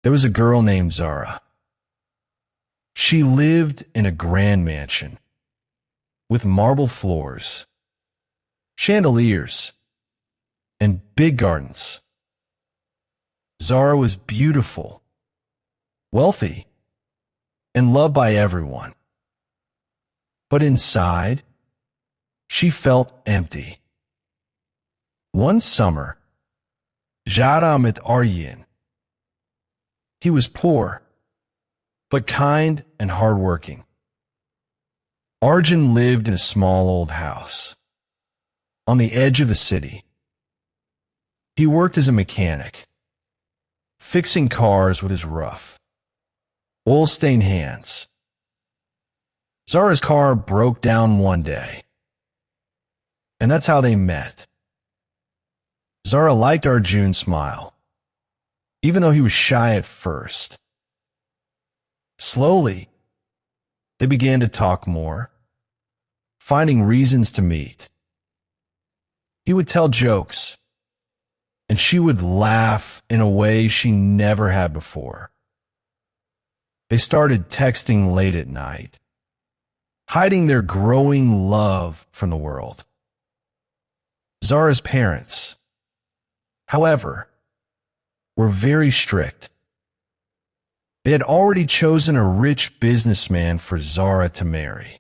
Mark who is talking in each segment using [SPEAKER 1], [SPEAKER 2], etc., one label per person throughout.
[SPEAKER 1] There was a girl named Zara. She lived in a grand mansion with marble floors, chandeliers, and big gardens. Zara was beautiful, wealthy, and loved by everyone. But inside, she felt empty. One summer, Zara met Arjen. He was poor, but kind and hardworking. Arjun lived in a small old house on the edge of the city. He worked as a mechanic, fixing cars with his rough, oil-stained hands. Zara's car broke down one day, and that's how they met. Zara liked Arjun's smile, even though he was shy at first. Slowly, they began to talk more, finding reasons to meet. He would tell jokes, and she would laugh in a way she never had before. They started texting late at night, hiding their growing love from the world. Zara's parents, however, were very strict. They had already chosen a rich businessman for Zara to marry.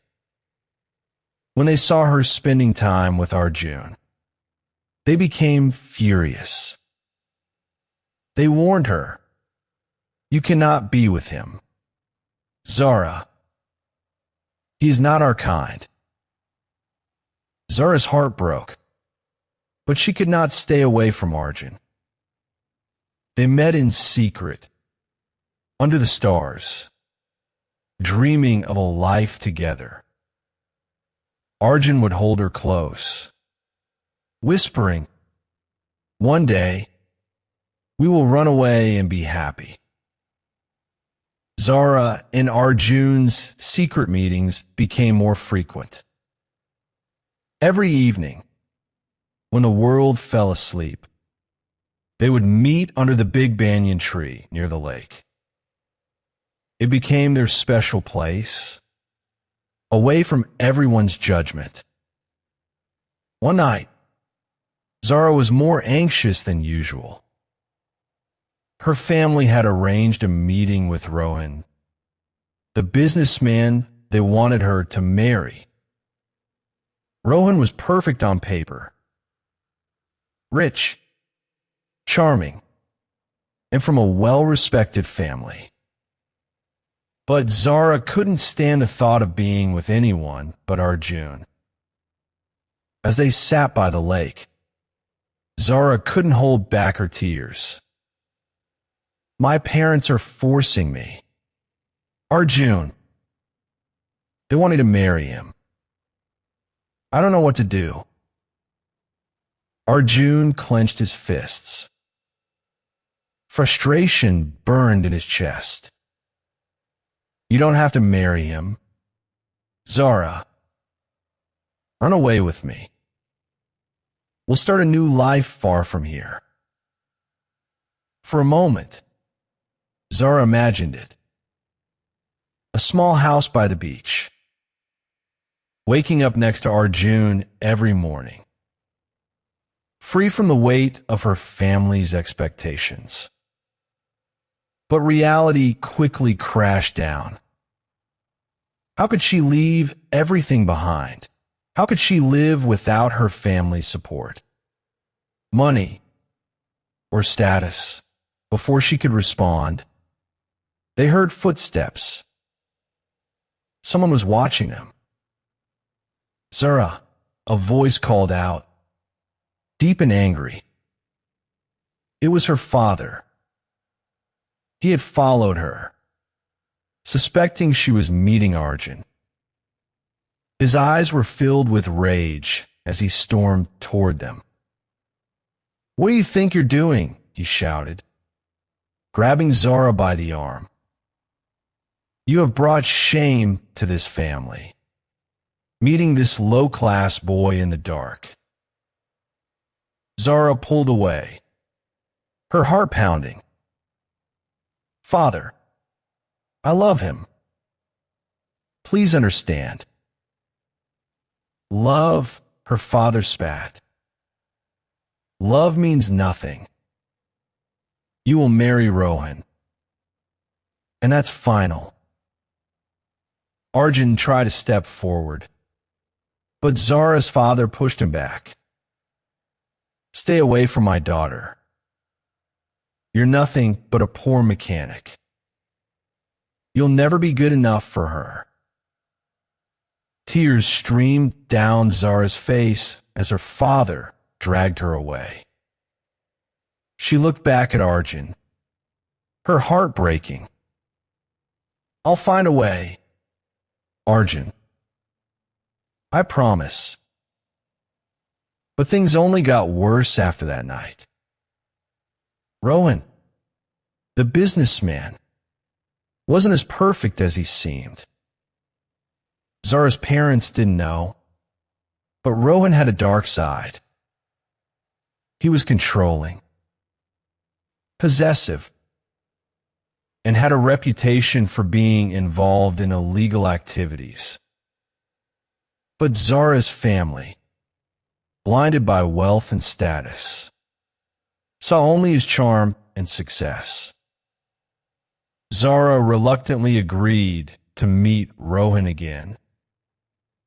[SPEAKER 1] When they saw her spending time with Arjun, they became furious. They warned her, "You cannot be with him. Zara, he is not our kind." Zara's heart broke, but she could not stay away from Arjun. They met in secret, under the stars, dreaming of a life together. Arjun would hold her close, whispering, "One day, we will run away and be happy." Zara and Arjun's secret meetings became more frequent. Every evening, when the world fell asleep, they would meet under the big banyan tree near the lake. It became their special place, away from everyone's judgment. One night, Zara was more anxious than usual. Her family had arranged a meeting with Rohan, the businessman they wanted her to marry. Rohan was perfect on paper, rich, charming, and from a well-respected family. But Zara couldn't stand the thought of being with anyone but Arjun. As they sat by the lake, Zara couldn't hold back her tears. "My parents are forcing me. Arjun, they want me to marry him. I don't know what to do." Arjun clenched his fists. Frustration burned in his chest. "You don't have to marry him. Zara, run away with me. We'll start a new life far from here." For a moment, Zara imagined it. A small house by the beach, waking up next to Arjun every morning, free from the weight of her family's expectations. But reality quickly crashed down. How could she leave everything behind? How could she live without her family's support, money, or status? Before she could respond, they heard footsteps. Someone was watching them. "Zara," a voice called out, deep and angry. It was her father. He had followed her, suspecting she was meeting Arjun. His eyes were filled with rage as he stormed toward them. "What do you think you're doing?" he shouted, grabbing Zara by the arm. "You have brought shame to this family, meeting this low-class boy in the dark." Zara pulled away, her heart pounding. Father, I love him. Please understand. Love, her father spat. Love means nothing. You will marry Rohan. And that's final. Arjun tried to step forward, but Zara's father pushed him back. Stay away from my daughter. You're nothing but a poor mechanic. You'll never be good enough for her. Tears streamed down Zara's face as her father dragged her away. She looked back at Arjun, her heart breaking. I'll find a way, Arjun. I promise. But things only got worse after that night. Rohan, the businessman, wasn't as perfect as he seemed. Zara's parents didn't know, but Rohan had a dark side. He was controlling, possessive, and had a reputation for being involved in illegal activities. But Zara's family, blinded by wealth and status, saw only his charm and success. Zara reluctantly agreed to meet Rohan again,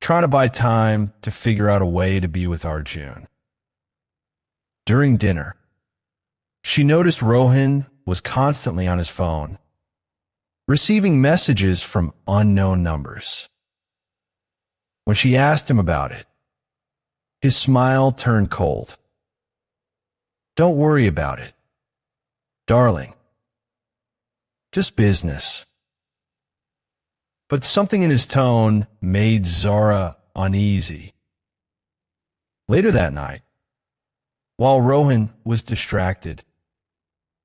[SPEAKER 1] trying to buy time to figure out a way to be with Arjun. During dinner, she noticed Rohan was constantly on his phone, receiving messages from unknown numbers. When she asked him about it, his smile turned cold. Don't worry about it, darling. Just business. But something in his tone made Zara uneasy. Later that night, while Rohan was distracted,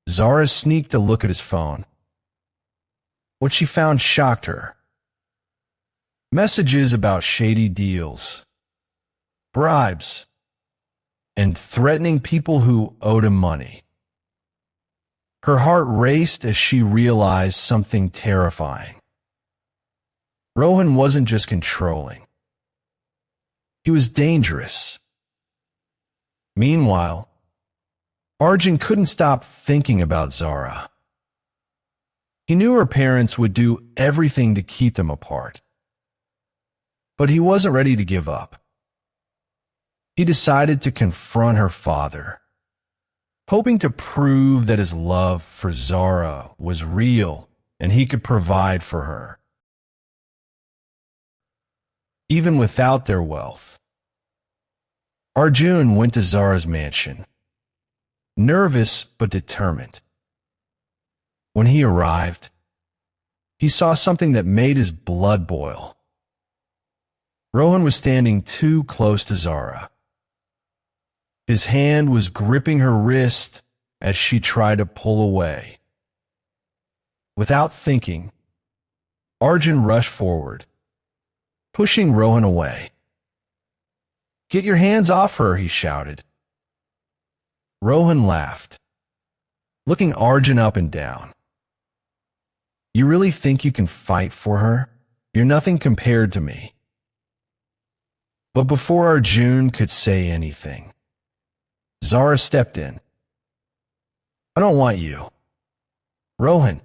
[SPEAKER 1] Zara sneaked a look at his phone. What she found shocked her. Messages about shady deals, bribes, and threatening people who owed him money. Her heart raced as she realized something terrifying. Rohan wasn't just controlling. He was dangerous. Meanwhile, Arjun couldn't stop thinking about Zara. He knew her parents would do everything to keep them apart. But he wasn't ready to give up. He decided to confront her father, hoping to prove that his love for Zara was real and he could provide for her. Even without their wealth, Arjun went to Zara's mansion, nervous but determined. When he arrived, he saw something that made his blood boil. Rohan was standing too close to Zara. His hand was gripping her wrist as she tried to pull away. Without thinking, Arjun rushed forward, pushing Rohan away. Get your hands off her, he shouted. Rohan laughed, looking Arjun up and down. You really think you can fight for her? You're nothing compared to me. But before Arjun could say anything, Zara stepped in. I don't want you. Rohan.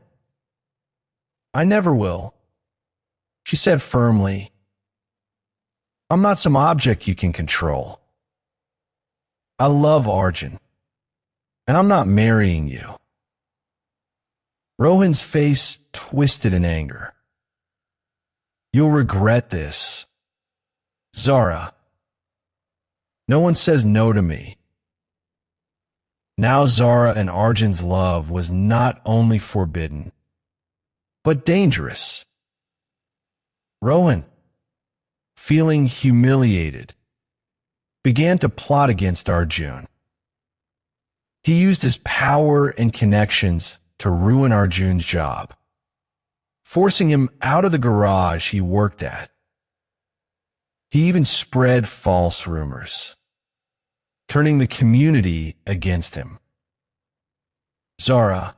[SPEAKER 1] I never will, she said firmly. I'm not some object you can control. I love Arjun, and I'm not marrying you. Rohan's face twisted in anger. You'll regret this. Zara, no one says no to me. Now Zara and Arjun's love was not only forbidden, but dangerous. Rohan, feeling humiliated, began to plot against Arjun. He used his power and connections to ruin Arjun's job, forcing him out of the garage he worked at. He even spread false rumors, turning the community against him. Zara,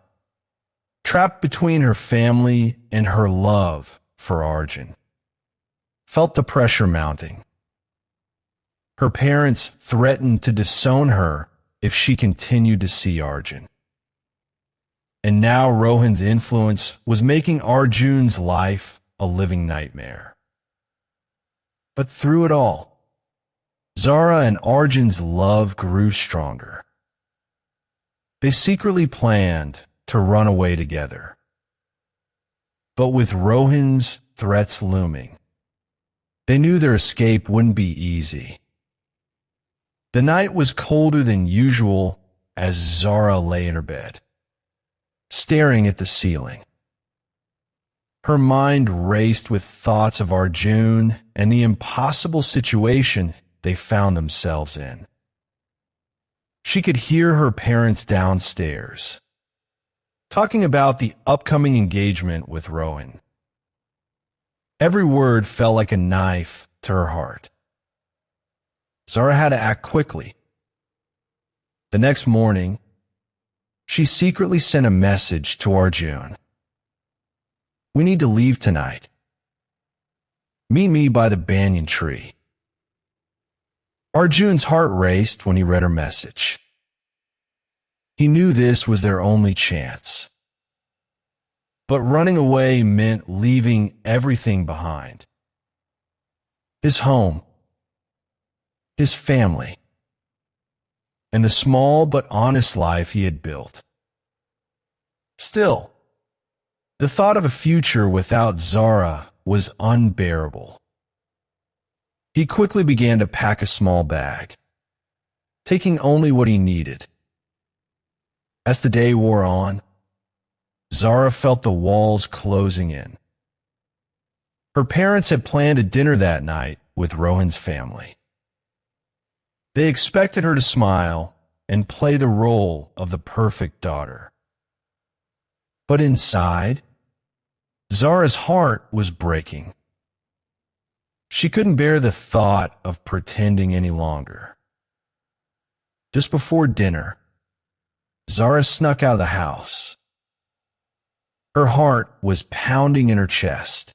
[SPEAKER 1] trapped between her family and her love for Arjun, felt the pressure mounting. Her parents threatened to disown her if she continued to see Arjun. And now Rohan's influence was making Arjun's life a living nightmare. But through it all, Zara and Arjun's love grew stronger. They secretly planned to run away together. But with Rohan's threats looming, they knew their escape wouldn't be easy. The night was colder than usual as Zara lay in her bed, staring at the ceiling. Her mind raced with thoughts of Arjun and the impossible situation they found themselves in. She could hear her parents downstairs, talking about the upcoming engagement with Rohan. Every word felt like a knife to her heart. Zara had to act quickly. The next morning, she secretly sent a message to Arjun. "We need to leave tonight. Meet me by the banyan tree." Arjun's heart raced when he read her message. He knew this was their only chance. But running away meant leaving everything behind. His home, his family, and the small but honest life he had built. Still, the thought of a future without Zara was unbearable. He quickly began to pack a small bag, taking only what he needed. As the day wore on, Zara felt the walls closing in. Her parents had planned a dinner that night with Rohan's family. They expected her to smile and play the role of the perfect daughter. But inside, Zara's heart was breaking. She couldn't bear the thought of pretending any longer. Just before dinner, Zara snuck out of the house. Her heart was pounding in her chest.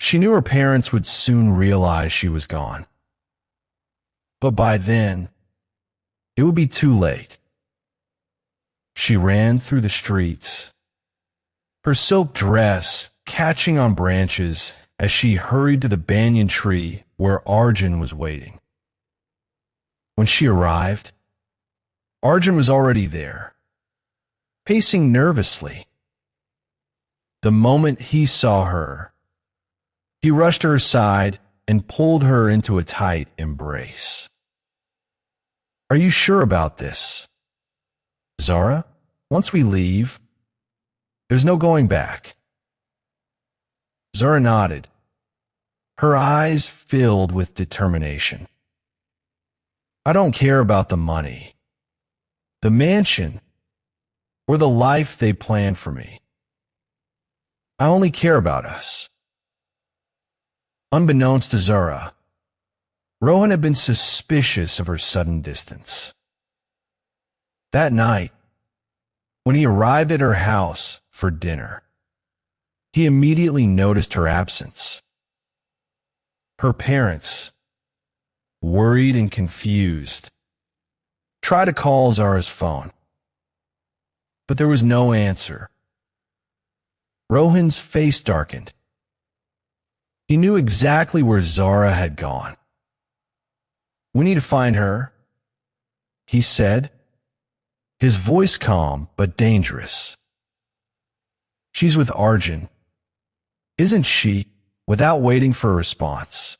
[SPEAKER 1] She knew her parents would soon realize she was gone. But by then, it would be too late. She ran through the streets, her silk dress catching on branches as she hurried to the banyan tree where Arjun was waiting. When she arrived, Arjun was already there, pacing nervously. The moment he saw her, he rushed to her side and pulled her into a tight embrace. "Are you sure about this? Zara, once we leave, there's no going back." Zara nodded, her eyes filled with determination. "I don't care about the money, the mansion, or the life they planned for me. I only care about us." Unbeknownst to Zara, Rohan had been suspicious of her sudden distance. That night, when he arrived at her house for dinner, he immediately noticed her absence. Her parents, worried and confused, tried to call Zara's phone, but there was no answer. Rohan's face darkened. He knew exactly where Zara had gone. "We need to find her," he said, his voice calm but dangerous. "She's with Arjun, isn't she?" Without waiting for a response,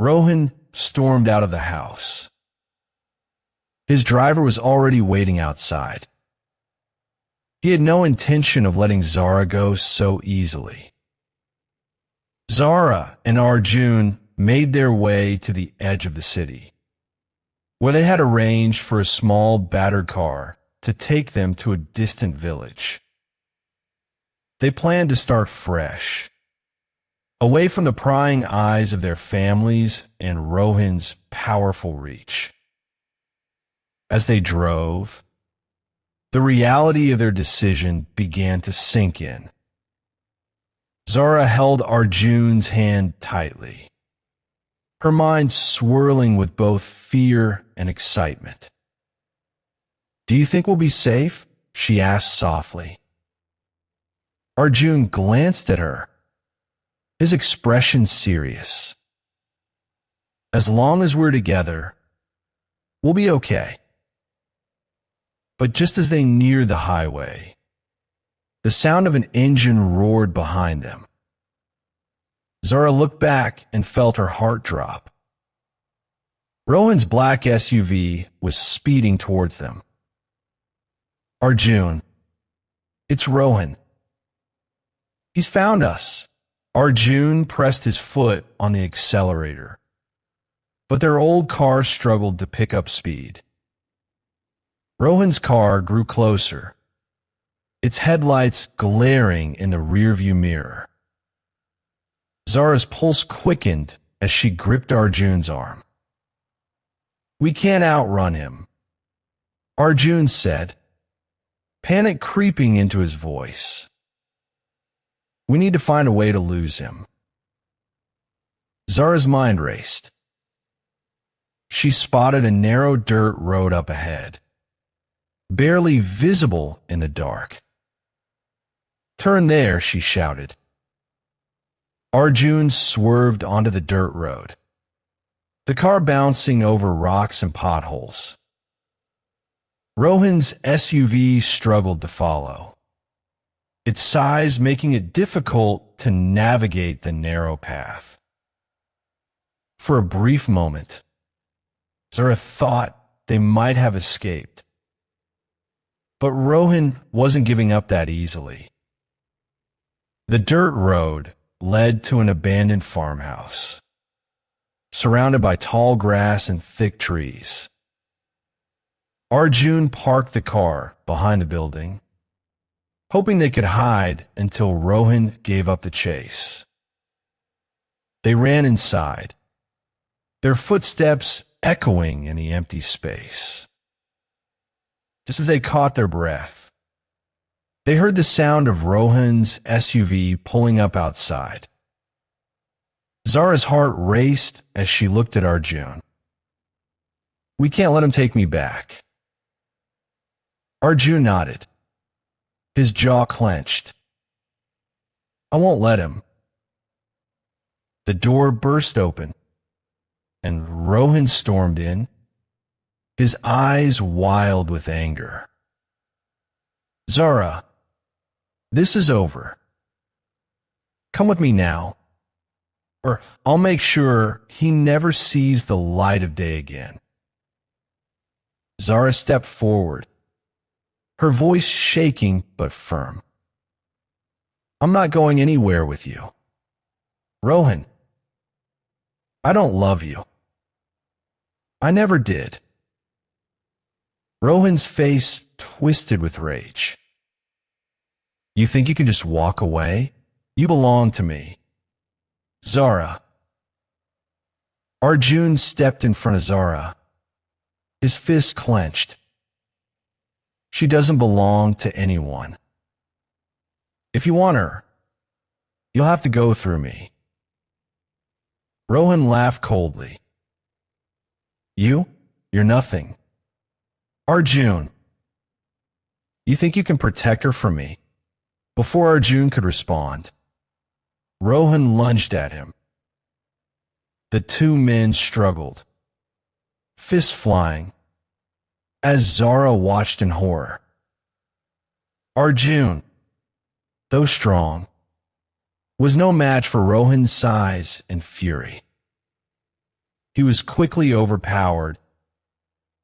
[SPEAKER 1] Rohan stormed out of the house. His driver was already waiting outside. He had no intention of letting Zara go so easily. Zara and Arjun made their way to the edge of the city, where they had arranged for a small battered car to take them to a distant village. They planned to start fresh, away from the prying eyes of their families and Rohan's powerful reach. As they drove, The reality of their decision began to sink in. Zara held Arjun's hand tightly, her mind swirling with both fear and excitement. "Do you think we'll be safe?" she asked softly. Arjun glanced at her, his expression serious. "As long as we're together, we'll be okay." But just as they neared the highway, the sound of an engine roared behind them. Zara looked back and felt her heart drop. Rohan's black SUV was speeding towards them. "Arjun, it's Rohan. He's found us." Arjun pressed his foot on the accelerator, but their old car struggled to pick up speed. Rohan's car grew closer, its headlights glaring in the rearview mirror. Zara's pulse quickened as she gripped Arjun's arm. "We can't outrun him," Arjun said, panic creeping into his voice. "We need to find a way to lose him." Zara's mind raced. She spotted a narrow dirt road up ahead, barely visible in the dark. "Turn there," she shouted. Arjun swerved onto the dirt road, the car bouncing over rocks and potholes. Rohan's SUV struggled to follow, its size making it difficult to navigate the narrow path. For a brief moment, Zara thought they might have escaped. But Rohan wasn't giving up that easily. The dirt road led to an abandoned farmhouse, surrounded by tall grass and thick trees. Arjun parked the car behind the building, hoping they could hide until Rohan gave up the chase. They ran inside, their footsteps echoing in the empty space. Just as they caught their breath, they heard the sound of Rohan's SUV pulling up outside. Zara's heart raced as she looked at Arjun. "We can't let him take me back." Arjun nodded, his jaw clenched. "I won't let him." The door burst open, and Rohan stormed in, his eyes wild with anger. "Zara, this is over. Come with me now, or I'll make sure he never sees the light of day again." Zara stepped forward, her voice shaking but firm. "I'm not going anywhere with you. Rohan, I don't love you. I never did." Rohan's face twisted with rage. "You think you can just walk away? You belong to me. Zara." Arjun stepped in front of Zara, his fist clenched. "She doesn't belong to anyone. If you want her, you'll have to go through me." Rohan laughed coldly. You're nothing. "Arjun, you think you can protect her from me?" Before Arjun could respond, Rohan lunged at him. The two men struggled, fists flying, as Zara watched in horror. Arjun, though strong, was no match for Rohan's size and fury. He was quickly overpowered,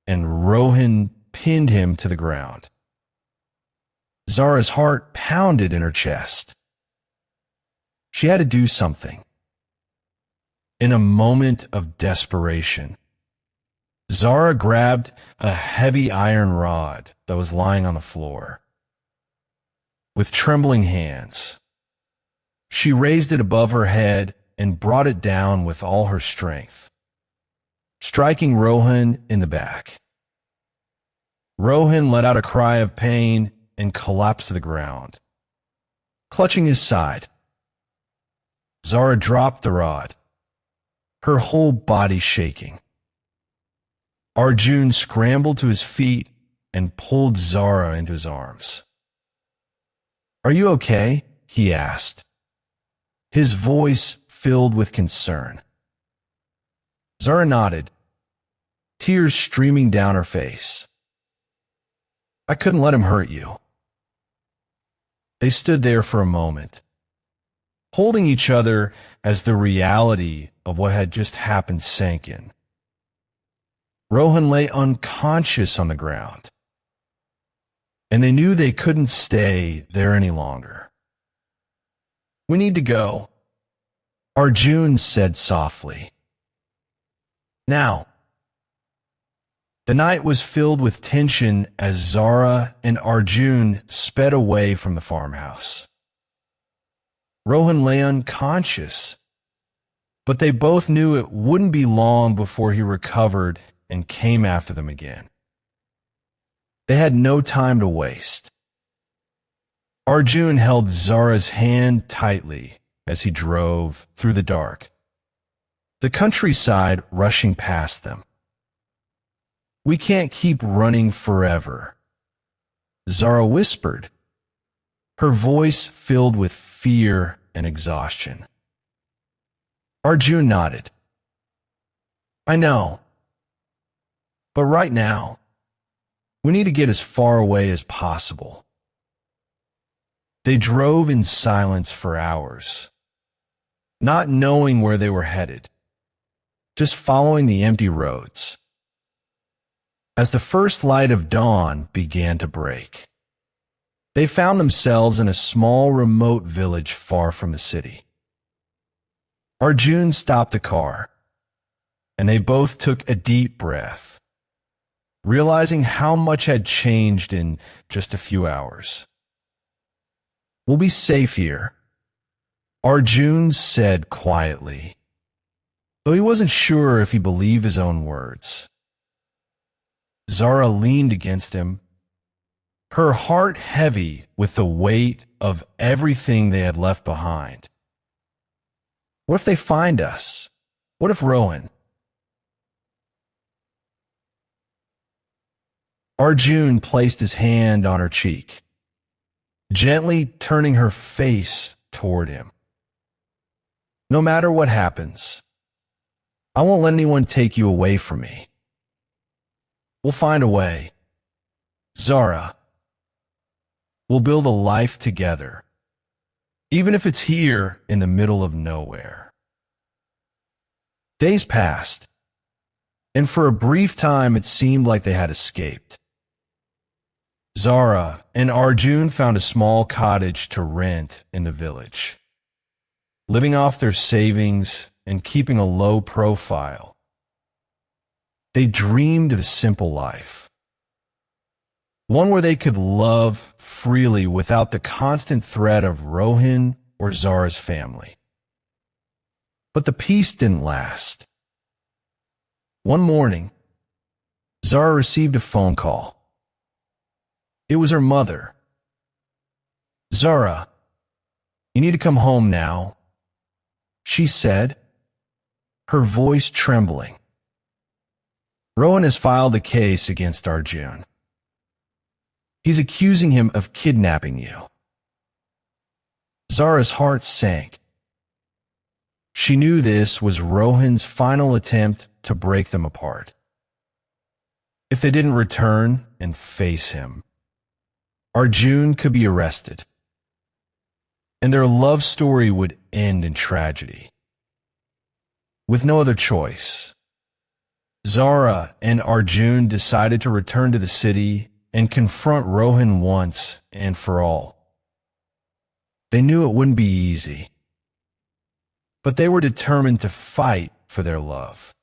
[SPEAKER 1] and Rohan pinned him to the ground. Zara's heart pounded in her chest. She had to do something. In a moment of desperation, Zara grabbed a heavy iron rod that was lying on the floor. With trembling hands, she raised it above her head and brought it down with all her strength, striking Rohan in the back. Rohan let out a cry of pain and collapsed to the ground, clutching his side. Zara dropped the rod, her whole body shaking. Arjun scrambled to his feet and pulled Zara into his arms. "Are you okay?" he asked, his voice filled with concern. Zara nodded, tears streaming down her face. "I couldn't let him hurt you." They stood there for a moment, holding each other as the reality of what had just happened sank in. Rohan lay unconscious on the ground, and they knew they couldn't stay there any longer. "We need to go," Arjun said softly. "Now." The night was filled with tension as Zara and Arjun sped away from the farmhouse. Rohan lay unconscious, but they both knew it wouldn't be long before he recovered and came after them again. They had no time to waste. Arjun held Zara's hand tightly as he drove through the dark, the countryside rushing past them. "We can't keep running forever," Zara whispered, her voice filled with fear and exhaustion. Arjun nodded. "I know. But right now, we need to get as far away as possible." They drove in silence for hours, not knowing where they were headed, just following the empty roads. As the first light of dawn began to break, they found themselves in a small, remote village far from the city. Arjun stopped the car, and they both took a deep breath, realizing how much had changed in just a few hours. "We'll be safe here," Arjun said quietly, though he wasn't sure if he believed his own words. Zara leaned against him, her heart heavy with the weight of everything they had left behind. "What if they find us? What if Rohan?" Arjun placed his hand on her cheek, gently turning her face toward him. "No matter what happens, I won't let anyone take you away from me. We'll find a way. Zara, we'll build a life together, even if it's here in the middle of nowhere." Days passed, and for a brief time it seemed like they had escaped. Zara and Arjun found a small cottage to rent in the village, living off their savings and keeping a low profile. They dreamed of a simple life, one where they could love freely without the constant threat of Rohan or Zara's family. But the peace didn't last. One morning, Zara received a phone call. It was her mother. "Zara, you need to come home now," she said, her voice trembling. "Rohan has filed a case against Arjun. He's accusing him of kidnapping you." Zara's heart sank. She knew this was Rohan's final attempt to break them apart. If they didn't return and face him, Arjun could be arrested, and their love story would end in tragedy. With no other choice, Zara and Arjun decided to return to the city and confront Rohan once and for all. They knew it wouldn't be easy, but they were determined to fight for their love.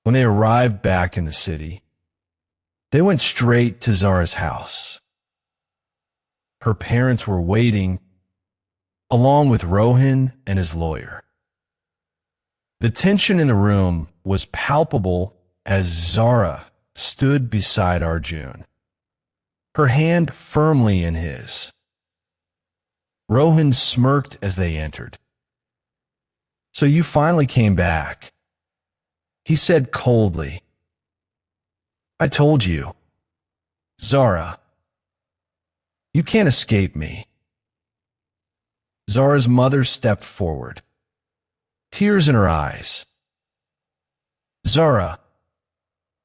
[SPEAKER 1] When they arrived back in the city, they went straight to Zara's house. Her parents were waiting, along with Rohan and his lawyer. The tension in the room was palpable as Zara stood beside Arjun, her hand firmly in his. Rohan smirked as they entered. "So you finally came back," he said coldly. "I told you, Zara, you can't escape me." Zara's mother stepped forward, tears in her eyes. "Zara,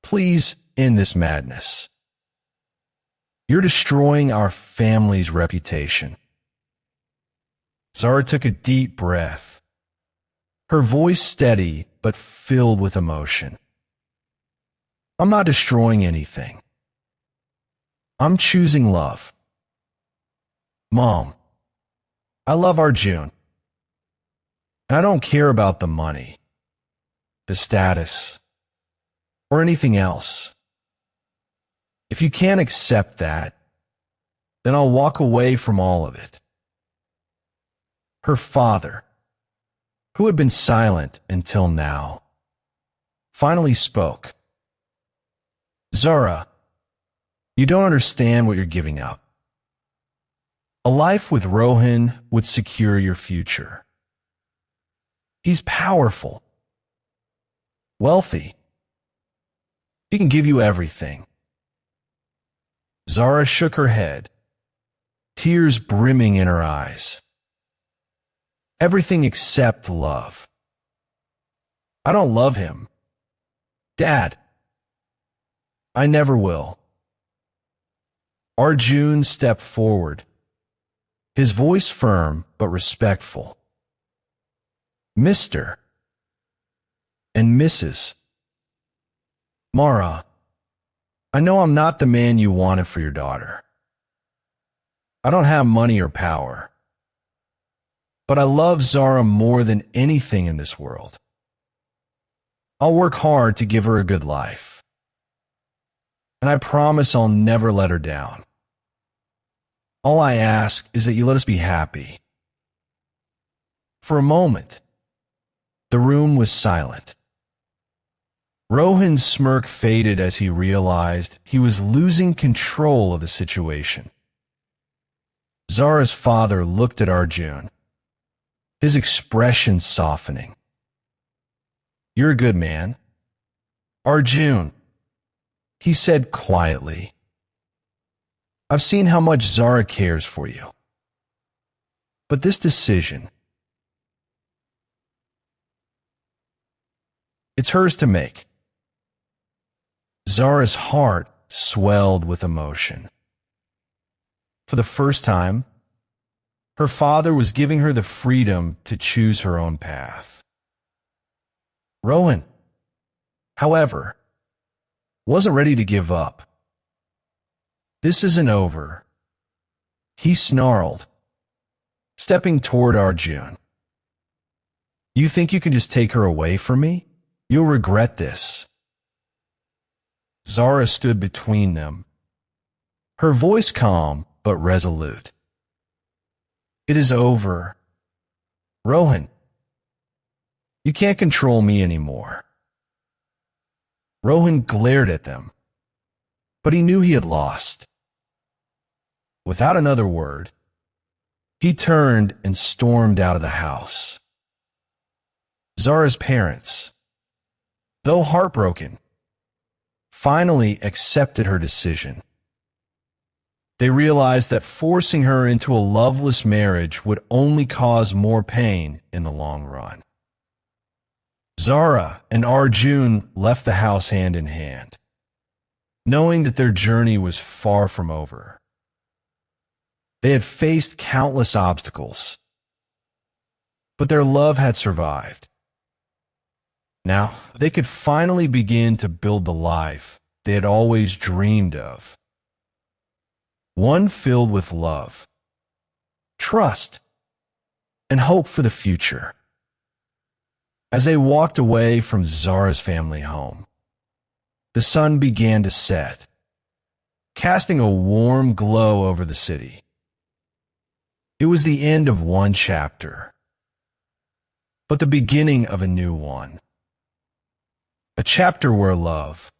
[SPEAKER 1] please end this madness. You're destroying our family's reputation." Zara took a deep breath, her voice steady but filled with emotion. "I'm not destroying anything. I'm choosing love. Mom, I love Arjun. And I don't care about the money, the status, or anything else. If you can't accept that, then I'll walk away from all of it." Her father, who had been silent until now, finally spoke. "Zara, you don't understand what you're giving up. A life with Rohan would secure your future. He's powerful, wealthy. He can give you everything." Zara shook her head, tears brimming in her eyes. "Everything except love. I don't love him. Dad, I never will." Arjun stepped forward, his voice firm but respectful. "Mr. and Mrs. Mara, I know I'm not the man you wanted for your daughter. I don't have money or power. But I love Zara more than anything in this world. I'll work hard to give her a good life. And I promise I'll never let her down. All I ask is that you let us be happy." For a moment, the room was silent. Rohan's smirk faded as he realized he was losing control of the situation. Zara's father looked at Arjun, his expression softening. "You're a good man, Arjun," he said quietly. "I've seen how much Zara cares for you. But this decision, it's hers to make." Zara's heart swelled with emotion. For the first time, her father was giving her the freedom to choose her own path. Rohan, however, wasn't ready to give up. "This isn't over," he snarled, stepping toward Arjun. "You think you can just take her away from me? You'll regret this." Zara stood between them, her voice calm but resolute. "It is over. Rohan, you can't control me anymore." Rohan glared at them, but he knew he had lost. Without another word, he turned and stormed out of the house. Zara's parents, though heartbroken, finally accepted her decision. They realized that forcing her into a loveless marriage would only cause more pain in the long run. Zara and Arjun left the house hand in hand, knowing that their journey was far from over. They had faced countless obstacles, but their love had survived. Now, they could finally begin to build the life they had always dreamed of. One filled with love, trust, and hope for the future. As they walked away from Zara's family home, the sun began to set, casting a warm glow over the city. It was the end of one chapter, but the beginning of a new one. A chapter where love,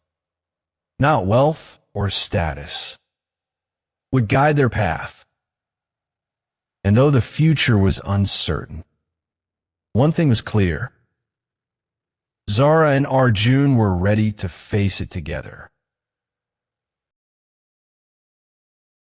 [SPEAKER 1] not wealth or status, would guide their path. And though the future was uncertain, one thing was clear. Zara and Arjun were ready to face it together.